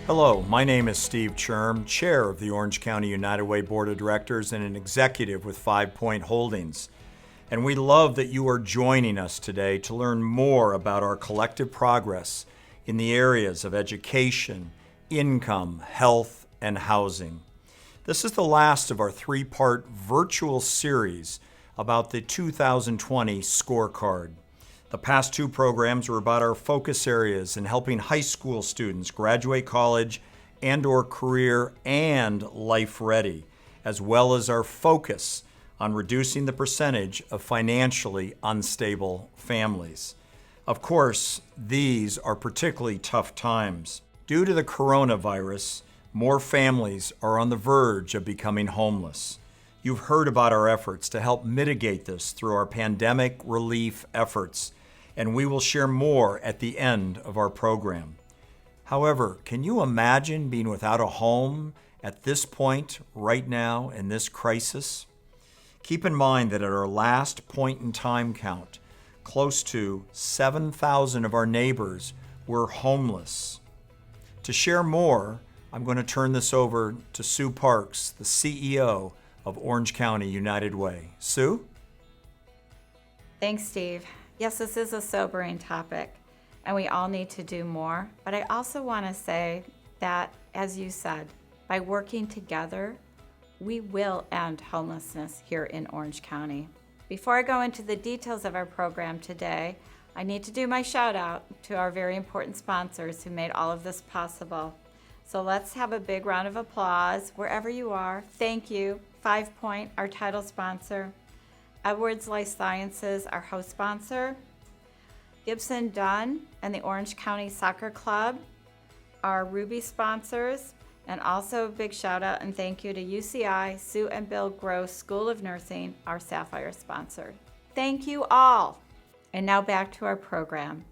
Hello, my name is Steve Churm, Chair of the Orange County United Way Board of Directors and an executive with 5 Point Holdings. And we love that you are joining us today to learn more about our collective progress in the areas of education, income, health, and housing. This is the last of our 3-part virtual series about the 2020 Scorecard. The past 2 programs were about our focus areas in helping high school students graduate college and/or career and life ready, as well as our focus on reducing the percentage of financially unstable families. Of course, these are particularly tough times. Due to the coronavirus, more families are on the verge of becoming homeless. You've heard about our efforts to help mitigate this through our pandemic relief efforts, and we will share more at the end of our program. However, can you imagine being without a home at this point right now in this crisis? Keep in mind that at our last point in time count, close to 7,000 of our neighbors were homeless. To share more, I'm going to turn this over to Sue Parks, the CEO of Orange County United Way. Sue? Thanks, Steve. Yes, this is a sobering topic, and we all need to do more. But I also want to say that, as you said, by working together, we will end homelessness here in Orange County. Before I go into the details of our program today, I need to do my shout out to our very important sponsors who made all of this possible. So let's have a big round of applause wherever you are. Thank you. 5 Point, our title sponsor. Edwards Life Sciences, our host sponsor. Gibson Dunn and the Orange County Soccer Club, our Ruby sponsors. And also a big shout out and thank you to UCI, Sue and Bill Gross School of Nursing, our Sapphire sponsor. Thank you all. And now back to our program.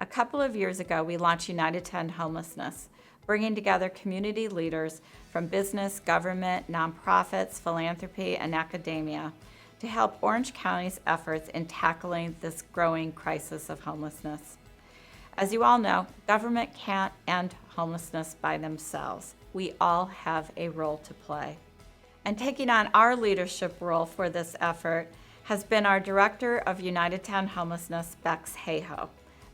A couple of years ago, we launched United to End Homelessness, bringing together community leaders from business, government, nonprofits, philanthropy, and academia to help Orange County's efforts in tackling this growing crisis of homelessness. As you all know, government can't end homelessness by themselves. We all have a role to play. And taking on our leadership role for this effort has been our Director of United to End Homelessness, Becks Heyhoe.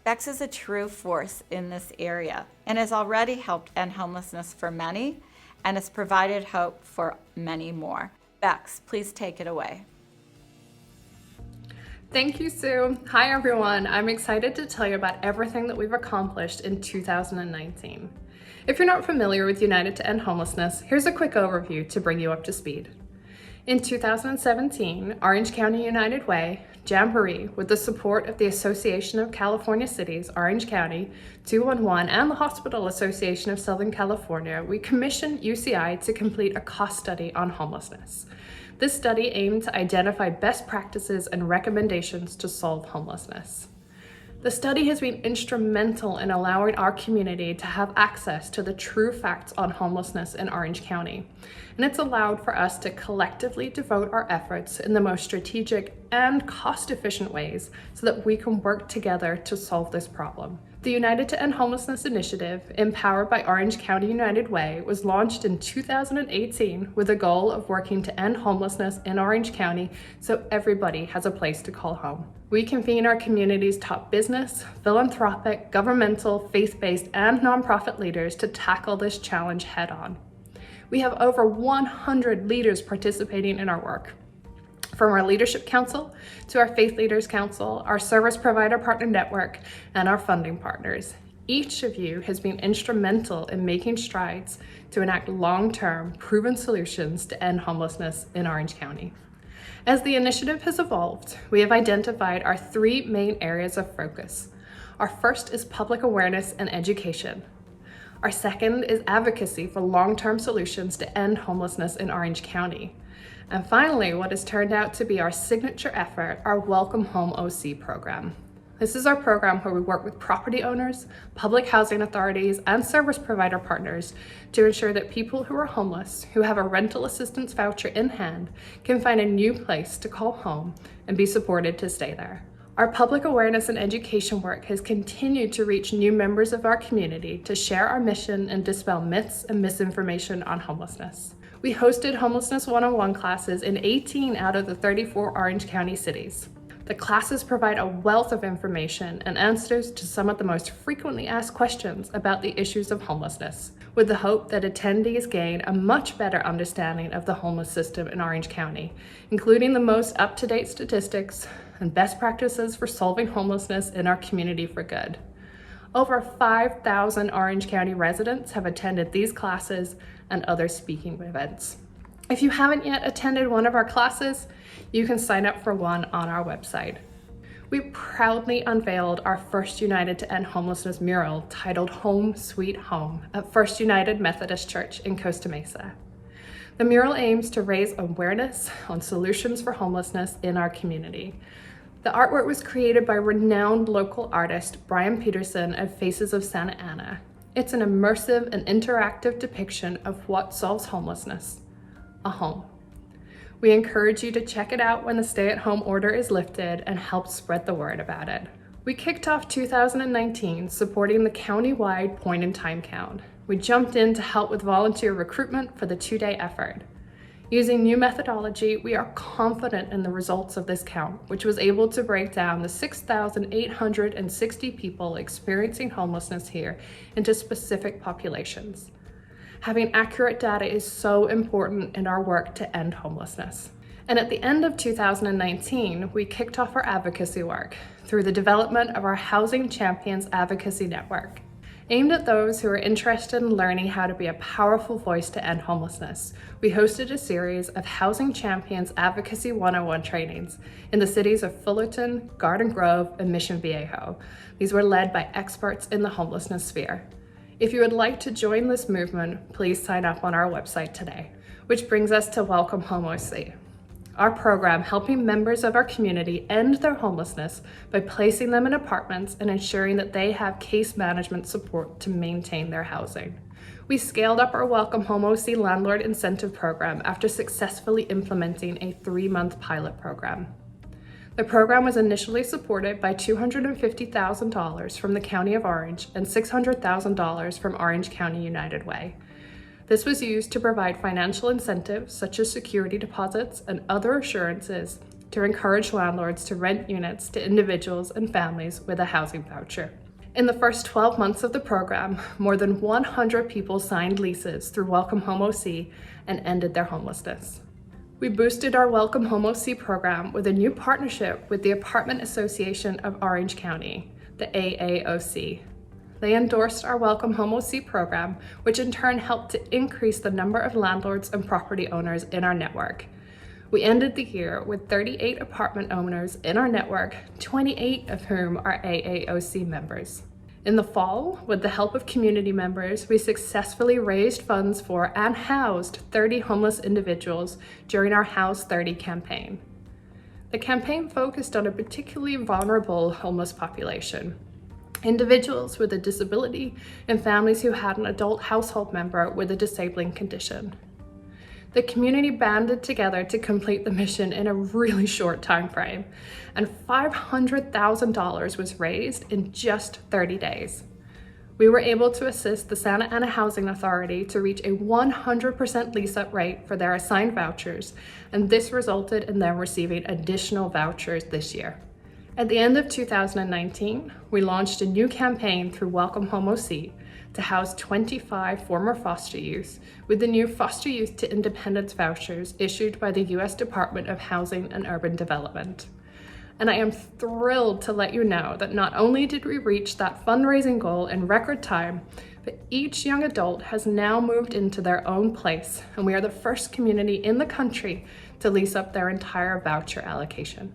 Becks is a true force in this area and has already helped end homelessness for many and has provided hope for many more. Becks, please take it away. Thank you, Sue. Hi, everyone. I'm excited to tell you about everything that we've accomplished in 2019. If you're not familiar with United to End Homelessness, here's a quick overview to bring you up to speed. In 2017, Orange County United Way, Jamboree, with the support of the Association of California Cities, Orange County, 211, and the Hospital Association of Southern California, we commissioned UCI to complete a cost study on homelessness. This study aimed to identify best practices and recommendations to solve homelessness. The study has been instrumental in allowing our community to have access to the true facts on homelessness in Orange County, and it's allowed for us to collectively devote our efforts in the most strategic and cost-efficient ways so that we can work together to solve this problem. The United to End Homelessness initiative, empowered by Orange County United Way, was launched in 2018 with the goal of working to end homelessness in Orange County so everybody has a place to call home. We convene our community's top business, philanthropic, governmental, faith-based, and nonprofit leaders to tackle this challenge head-on. We have over 100 leaders participating in our work. From our Leadership Council to our Faith Leaders Council, our Service Provider Partner Network, and our funding partners. Each of you has been instrumental in making strides to enact long-term, proven solutions to end homelessness in Orange County. As the initiative has evolved, we have identified our 3 main areas of focus. Our first is public awareness and education. Our second is advocacy for long-term solutions to end homelessness in Orange County. And finally, what has turned out to be our signature effort, our Welcome Home OC program. This is our program where we work with property owners, public housing authorities, and service provider partners to ensure that people who are homeless, who have a rental assistance voucher in hand, can find a new place to call home and be supported to stay there. Our public awareness and education work has continued to reach new members of our community to share our mission and dispel myths and misinformation on homelessness. We hosted Homelessness 101 classes in 18 out of the 34 Orange County cities. The classes provide a wealth of information and answers to some of the most frequently asked questions about the issues of homelessness, with the hope that attendees gain a much better understanding of the homeless system in Orange County, including the most up-to-date statistics and best practices for solving homelessness in our community for good. Over 5,000 Orange County residents have attended these classes and other speaking events. If you haven't yet attended one of our classes, you can sign up for one on our website. We proudly unveiled our First United to End Homelessness mural titled Home Sweet Home at First United Methodist Church in Costa Mesa. The mural aims to raise awareness on solutions for homelessness in our community. The artwork was created by renowned local artist Brian Peterson of Faces of Santa Ana. It's an immersive and interactive depiction of what solves homelessness: a home. We encourage you to check it out when the stay-at-home order is lifted and help spread the word about it. We kicked off 2019 supporting the county-wide point-in-time count. We jumped in to help with volunteer recruitment for the 2-day effort. Using new methodology, we are confident in the results of this count, which was able to break down the 6,860 people experiencing homelessness here into specific populations. Having accurate data is so important in our work to end homelessness. And at the end of 2019, we kicked off our advocacy work through the development of our Housing Champions Advocacy Network. Aimed at those who are interested in learning how to be a powerful voice to end homelessness, we hosted a series of Housing Champions Advocacy 101 trainings in the cities of Fullerton, Garden Grove, and Mission Viejo. These were led by experts in the homelessness sphere. If you would like to join this movement, please sign up on our website today. Which brings us to Welcome Home OC, our program helping members of our community end their homelessness by placing them in apartments and ensuring that they have case management support to maintain their housing. We scaled up our Welcome Home OC landlord incentive program after successfully implementing a 3-month pilot program. The program was initially supported by $250,000 from the County of Orange and $600,000 from Orange County United Way. This was used to provide financial incentives such as security deposits and other assurances to encourage landlords to rent units to individuals and families with a housing voucher. In the first 12 months of the program, more than 100 people signed leases through Welcome Home OC and ended their homelessness. We boosted our Welcome Home OC program with a new partnership with the Apartment Association of Orange County, the AAOC. They endorsed our Welcome Home OC program, which in turn helped to increase the number of landlords and property owners in our network. We ended the year with 38 apartment owners in our network, 28 of whom are AAOC members. In the fall, with the help of community members, we successfully raised funds for and housed 30 homeless individuals during our House 30 campaign. The campaign focused on a particularly vulnerable homeless population: individuals with a disability and families who had an adult household member with a disabling condition. The community banded together to complete the mission in a really short time frame, and $500,000 was raised in just 30 days. We were able to assist the Santa Ana Housing Authority to reach a 100% lease-up rate for their assigned vouchers, and this resulted in them receiving additional vouchers this year. At the end of 2019, we launched a new campaign through Welcome Home OC to house 25 former foster youth with the new Foster Youth to Independence vouchers issued by the U.S. Department of Housing and Urban Development. And I am thrilled to let you know that not only did we reach that fundraising goal in record time, but each young adult has now moved into their own place, and we are the first community in the country to lease up their entire voucher allocation.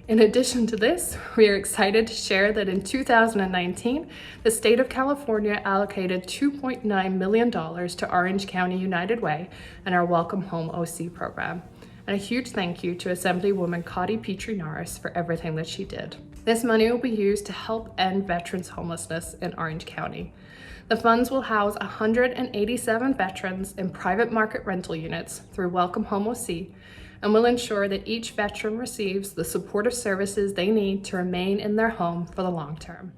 In addition to this, we are excited to share that in 2019, the state of California allocated $2.9 million to Orange County United Way and our Welcome Home OC program. And a huge thank you to Assemblywoman Cotty Petrie Norris for everything that she did. This money will be used to help end veterans' homelessness in Orange County. The funds will house 187 veterans in private market rental units through Welcome Home OC, and will ensure that each veteran receives the supportive services they need to remain in their home for the long term.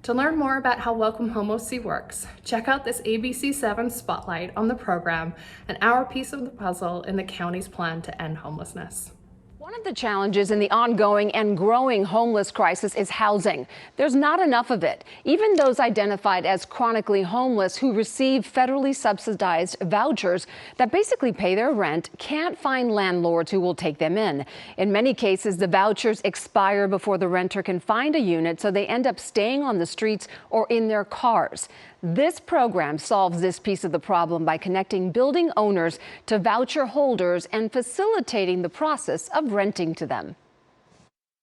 To learn more about how Welcome Home OC works, check out this ABC7 spotlight on the program and our piece of the puzzle in the county's plan to end homelessness. One of the challenges in the ongoing and growing homeless crisis is housing. There's not enough of it. Even those identified as chronically homeless who receive federally subsidized vouchers that basically pay their rent can't find landlords who will take them in. In many cases, the vouchers expire before the renter can find a unit, so they end up staying on the streets or in their cars. This program solves this piece of the problem by connecting building owners to voucher holders and facilitating the process of renting to them.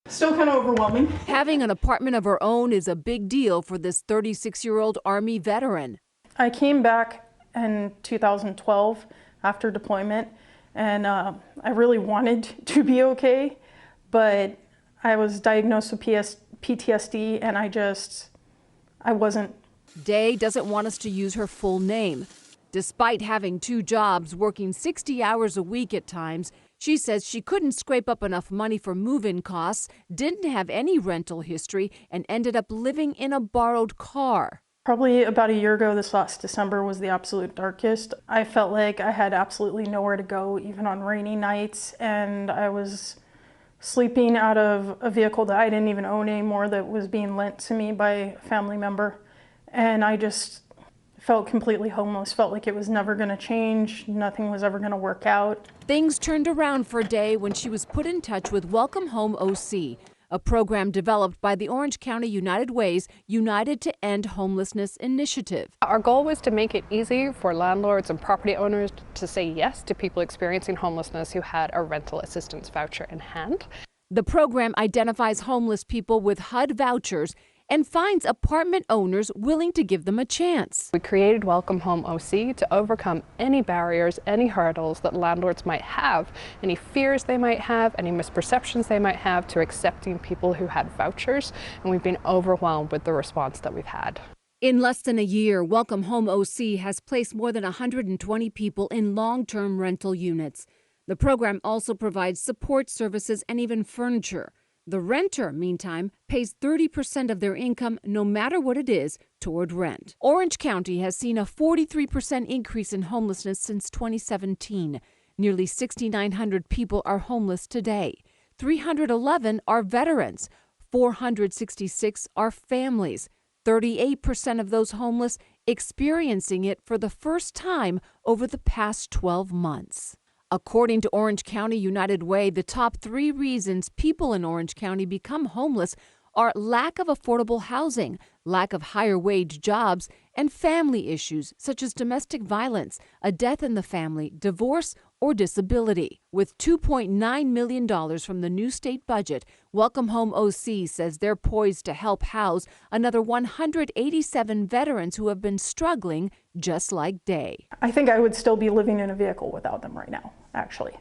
Still kind of overwhelming. Having an apartment of her own is a big deal for this 36-year-old Army veteran. I came back in 2012 after deployment, and I really wanted to be okay, but I was diagnosed with PTSD, and I wasn't. Day doesn't want us to use her full name. Despite having 2 jobs, working 60 hours a week at times, she says she couldn't scrape up enough money for move-in costs, didn't have any rental history, and ended up living in a borrowed car. Probably about a year ago, this last December was the absolute darkest. I felt like I had absolutely nowhere to go, even on rainy nights, and I was sleeping out of a vehicle that I didn't even own anymore that was being lent to me by a family member. And I just felt completely homeless, felt like it was never going to change, nothing was ever going to work out. Things turned around for Day when she was put in touch with Welcome Home OC, a program developed by the Orange County United Way's United to End Homelessness initiative. Our goal was to make it easy for landlords and property owners to say yes to people experiencing homelessness who had a rental assistance voucher in hand. The program identifies homeless people with HUD vouchers and finds apartment owners willing to give them a chance. We created Welcome Home OC to overcome any barriers, any hurdles that landlords might have, any fears they might have, any misperceptions they might have to accepting people who had vouchers, and we've been overwhelmed with the response that we've had. In less than a year, Welcome Home OC has placed more than 120 people in long-term rental units. The program also provides support services and even furniture. The renter, meantime, pays 30% of their income, no matter what it is, toward rent. Orange County has seen a 43% increase in homelessness since 2017. Nearly 6,900 people are homeless today. 311 are veterans. 466 are families. 38% of those homeless experiencing it for the first time over the past 12 months. According to Orange County United Way, the top 3 reasons people in Orange County become homeless are lack of affordable housing, lack of higher wage jobs, and family issues such as domestic violence, a death in the family, divorce, or disability. With $2.9 million from the new state budget, Welcome Home OC says they're poised to help house another 187 veterans who have been struggling just like Day. I think I would still be living in a vehicle without them right now, actually.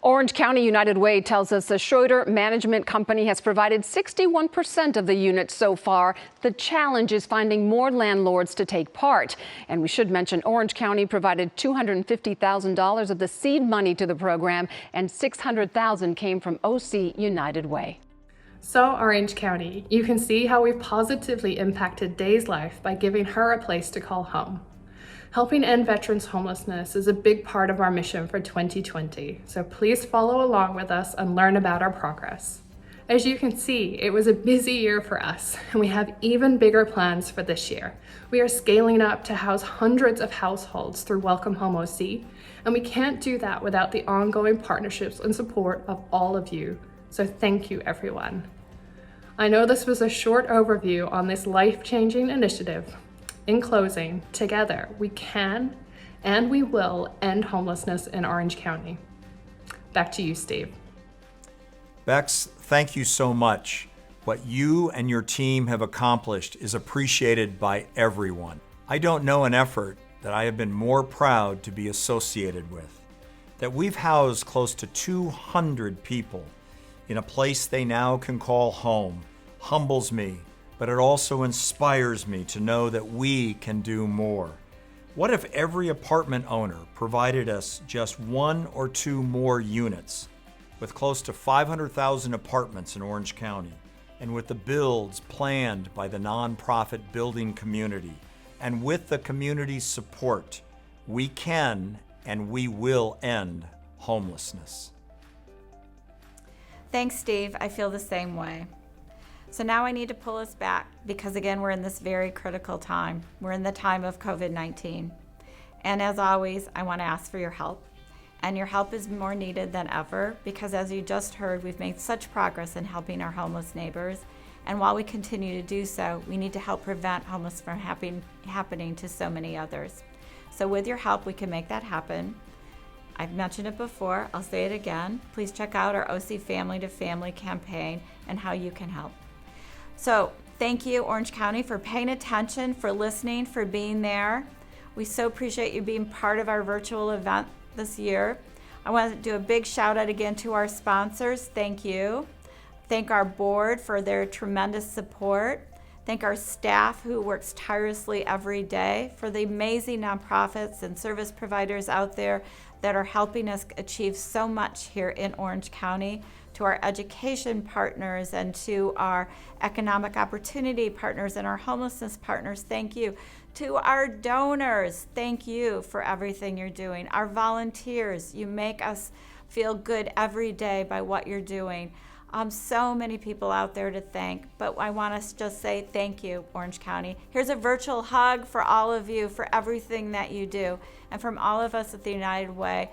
Orange County United Way tells us the Schroeder Management Company has provided 61% of the units so far. The challenge is finding more landlords to take part. And we should mention Orange County provided $250,000 of the seed money to the program, and $600,000 came from OC United Way. So, Orange County, you can see how we've positively impacted Day's life by giving her a place to call home. Helping end veterans' homelessness is a big part of our mission for 2020, so please follow along with us and learn about our progress. As you can see, it was a busy year for us, and we have even bigger plans for this year. We are scaling up to house hundreds of households through Welcome Home OC, and we can't do that without the ongoing partnerships and support of all of you. So thank you, everyone. I know this was a short overview on this life-changing initiative. In closing, together we can and we will end homelessness in Orange County. Back to you, Steve. Becks, thank you so much. What you and your team have accomplished is appreciated by everyone. I don't know an effort that I have been more proud to be associated with. That we've housed close to 200 people in a place they now can call home humbles me, but it also inspires me to know that we can do more. What if every apartment owner provided us just 1 or 2 more units? With close to 500,000 apartments in Orange County, and with the builds planned by the nonprofit building community, and with the community's support, we can and we will end homelessness. Thanks, Steve. I feel the same way. So now I need to pull us back because, again, we're in this very critical time. We're in the time of COVID-19. And as always, I want to ask for your help. And your help is more needed than ever because, as you just heard, we've made such progress in helping our homeless neighbors. And while we continue to do so, we need to help prevent homelessness from happening to so many others. So with your help, we can make that happen. I've mentioned it before, I'll say it again. Please check out our OC Family to Family campaign and how you can help. So thank you, Orange County, for paying attention, for listening, for being there. We so appreciate you being part of our virtual event this year. I want to do a big shout out again to our sponsors. Thank you. Thank our board for their tremendous support. Thank our staff who works tirelessly every day, for the amazing nonprofits and service providers out there that are helping us achieve so much here in Orange County, to our education partners and to our economic opportunity partners and our homelessness partners. Thank you. To our donors, thank you for everything you're doing. Our volunteers, you make us feel good every day by what you're doing. So many people out there to thank, but I want to just say thank you, Orange County. Here's a virtual hug for all of you for everything that you do. And from all of us at the United Way,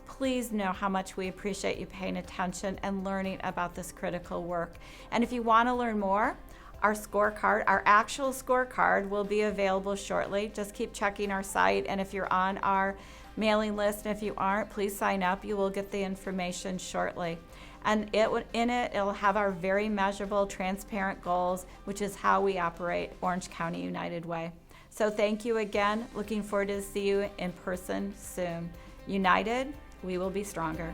please know how much we appreciate you paying attention and learning about this critical work. And if you want to learn more, our scorecard, our actual scorecard, will be available shortly. Just keep checking our site, and if you're on our mailing list, and if you aren't, please sign up. You will get the information shortly. And it'll have our very measurable, transparent goals, which is how we operate Orange County United Way. So thank you again. Looking forward to see you in person soon. United, we will be stronger.